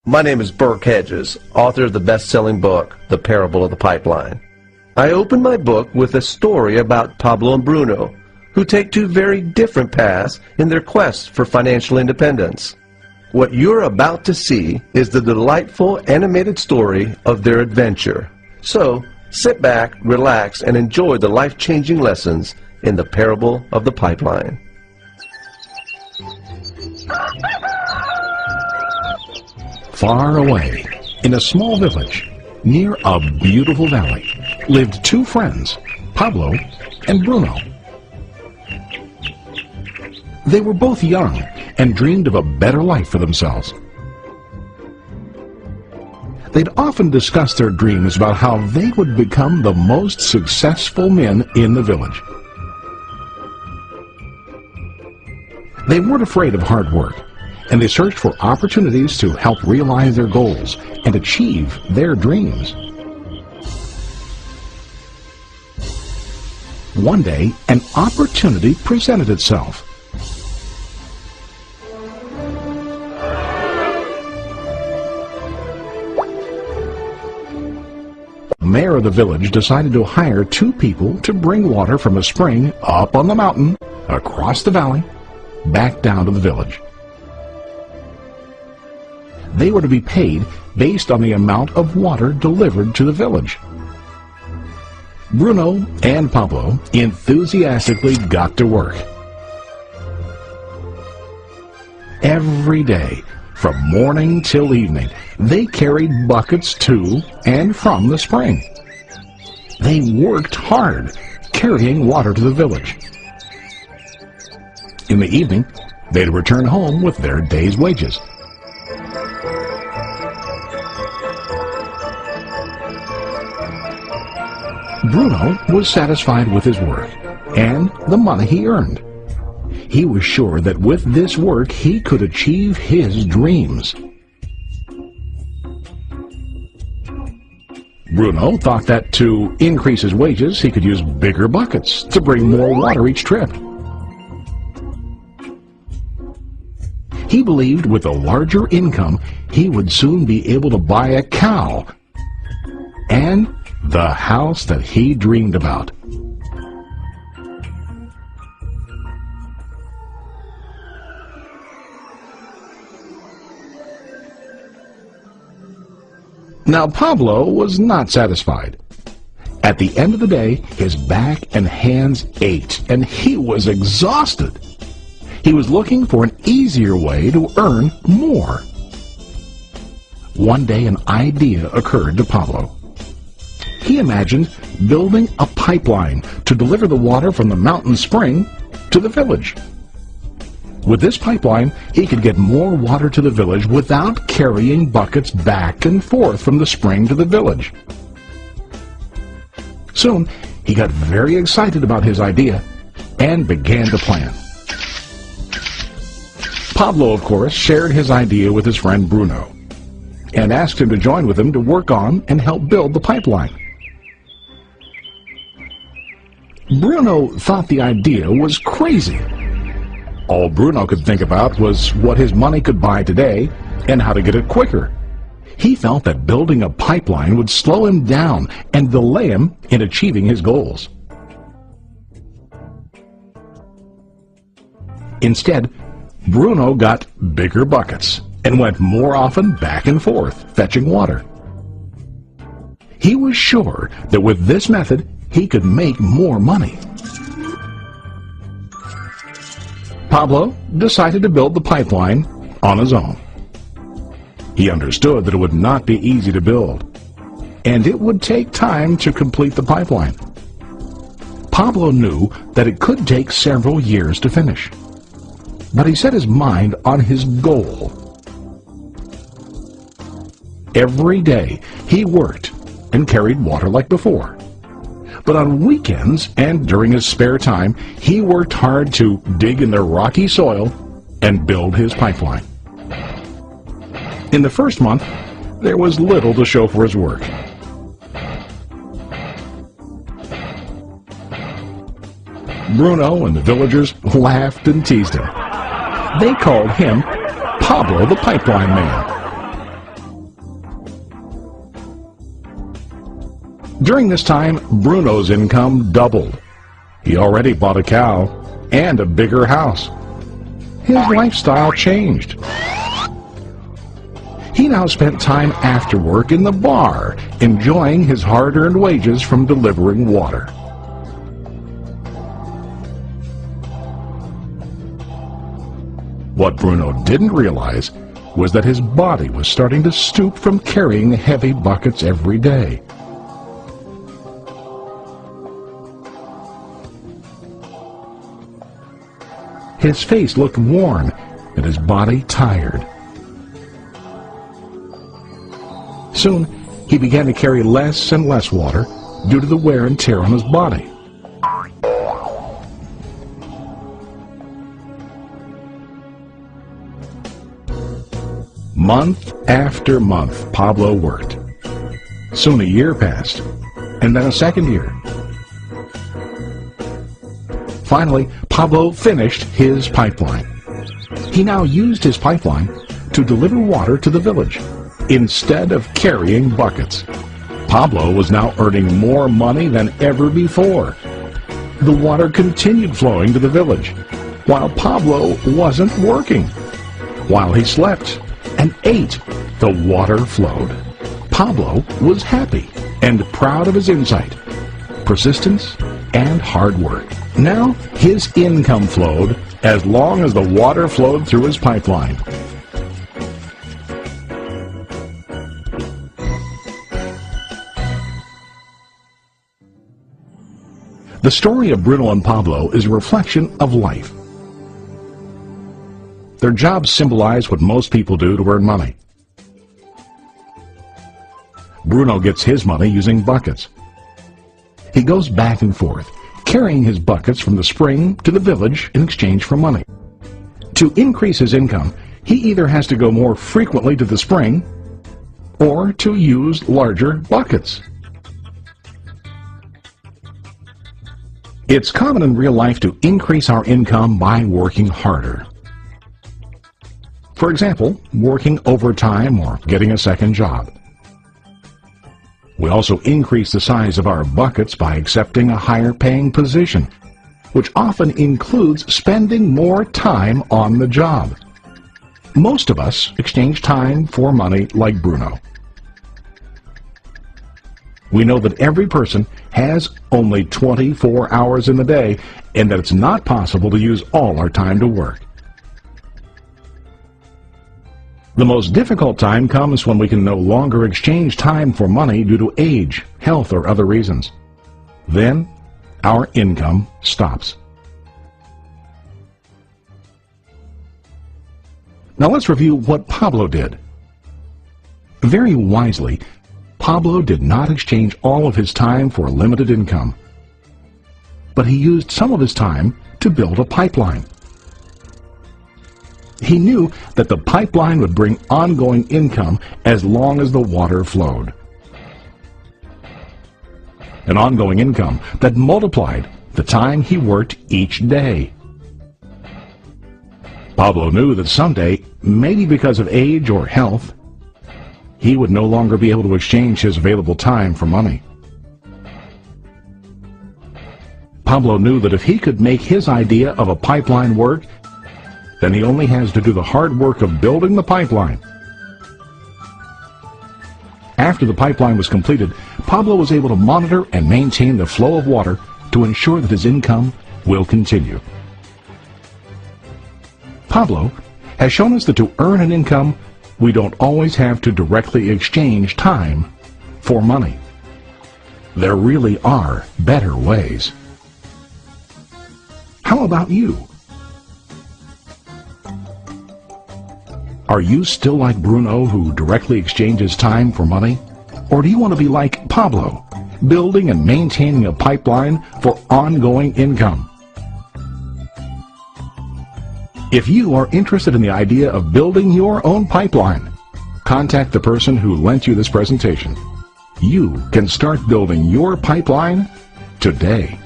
My name is Burke Hedges, author of the best-selling book, The Parable of the Pipeline. I open my book with a story about Pablo and Bruno, who take two very different paths in their quest for financial independence. What you're about to see is the delightful animated story of their adventure. So, sit back, relax, and enjoy the life-changing lessons in The Parable of the Pipeline. Far away, in a small village, near a beautiful valley, lived two friends, Pablo and Bruno. They were both young and dreamed of a better life for themselves. They'd often discuss their dreams about how they would become the most successful men in the village. They weren't afraid of hard work, and they searched for opportunities to help realize their goals and achieve their dreams. One day, an opportunity presented itself. The mayor of the village decided to hire two people to bring water from a spring up on the mountain, across the valley, back down to the village. They were to be paid based on the amount of water delivered to the village. Bruno and Pablo enthusiastically got to work. Every day, from morning till evening, they carried buckets to and from the spring. They worked hard, carrying water to the village. In the evening, they'd return home with their day's wages. Bruno was satisfied with his work and the money he earned. He was sure that with this work he could achieve his dreams. Bruno thought that to increase his wages he could use bigger buckets to bring more water each trip. He believed with a larger income he would soon be able to buy a cow and the house that he dreamed about. Now Pablo was not satisfied. At the end of the day, his back and hands ached, and he was exhausted. He was looking for an easier way to earn more. One day an idea occurred to Pablo. He imagined building a pipeline to deliver the water from the mountain spring to the village. With this pipeline, he could get more water to the village without carrying buckets back and forth from the spring to the village. Soon, he got very excited about his idea and began to plan. Pablo, of course, shared his idea with his friend Bruno and asked him to join with him to work on and help build the pipeline. Bruno thought the idea was crazy. All Bruno could think about was what his money could buy today and how to get it quicker. He felt that building a pipeline would slow him down and delay him in achieving his goals. Instead, Bruno got bigger buckets and went more often back and forth, fetching water. He was sure that with this method, he could make more money. Pablo decided to build the pipeline on his own. He understood that it would not be easy to build, and it would take time to complete the pipeline. Pablo knew that it could take several years to finish, but he set his mind on his goal. Every day he worked and carried water like before. But on weekends and during his spare time, he worked hard to dig in the rocky soil and build his pipeline. In the first month, there was little to show for his work. Bruno and the villagers laughed and teased him. They called him Pablo the Pipeline Man. During this time, Bruno's income doubled. He already bought a cow and a bigger house. His lifestyle changed. He now spent time after work in the bar, enjoying his hard-earned wages from delivering water. What Bruno didn't realize was that his body was starting to stoop from carrying heavy buckets every day. His face looked worn and his body tired. Soon, he began to carry less and less water due to the wear and tear on his body. Month after month, Pablo worked. Soon a year passed, and then a second year. Finally, Pablo finished his pipeline. He now used his pipeline to deliver water to the village instead of carrying buckets. Pablo was now earning more money than ever before. The water continued flowing to the village, while Pablo wasn't working. While he slept and ate, the water flowed. Pablo was happy and proud of his insight, persistence, and hard work. Now his income flowed as long as the water flowed through his pipeline. The story of Bruno and Pablo is a reflection of life. Their jobs symbolize what most people do to earn money. Bruno gets his money using buckets. He goes back and forth, carrying his buckets from the spring to the village in exchange for money. To increase his income, he either has to go more frequently to the spring or to use larger buckets. It's common in real life to increase our income by working harder. For example, working overtime or getting a second job. We also increase the size of our buckets by accepting a higher paying position, which often includes spending more time on the job. Most of us exchange time for money like Bruno. We know that every person has only 24 hours in the day and that it's not possible to use all our time to work. The most difficult time comes when we can no longer exchange time for money due to age, health, or other reasons. Then, our income stops. Now let's review what Pablo did. Very wisely, Pablo did not exchange all of his time for limited income, but he used some of his time to build a pipeline. He knew that the pipeline would bring ongoing income as long as the water flowed. An ongoing income that multiplied the time he worked each day. Pablo knew that someday, maybe because of age or health, he would no longer be able to exchange his available time for money. Pablo knew that if he could make his idea of a pipeline work, then he only has to do the hard work of building the pipeline. After the pipeline was completed, Pablo was able to monitor and maintain the flow of water to ensure that his income will continue. Pablo has shown us that to earn an income, we don't always have to directly exchange time for money. There really are better ways. How about you? Are you still like Bruno, who directly exchanges time for money? Or do you want to be like Pablo, building and maintaining a pipeline for ongoing income? If you are interested in the idea of building your own pipeline, contact the person who lent you this presentation. You can start building your pipeline today.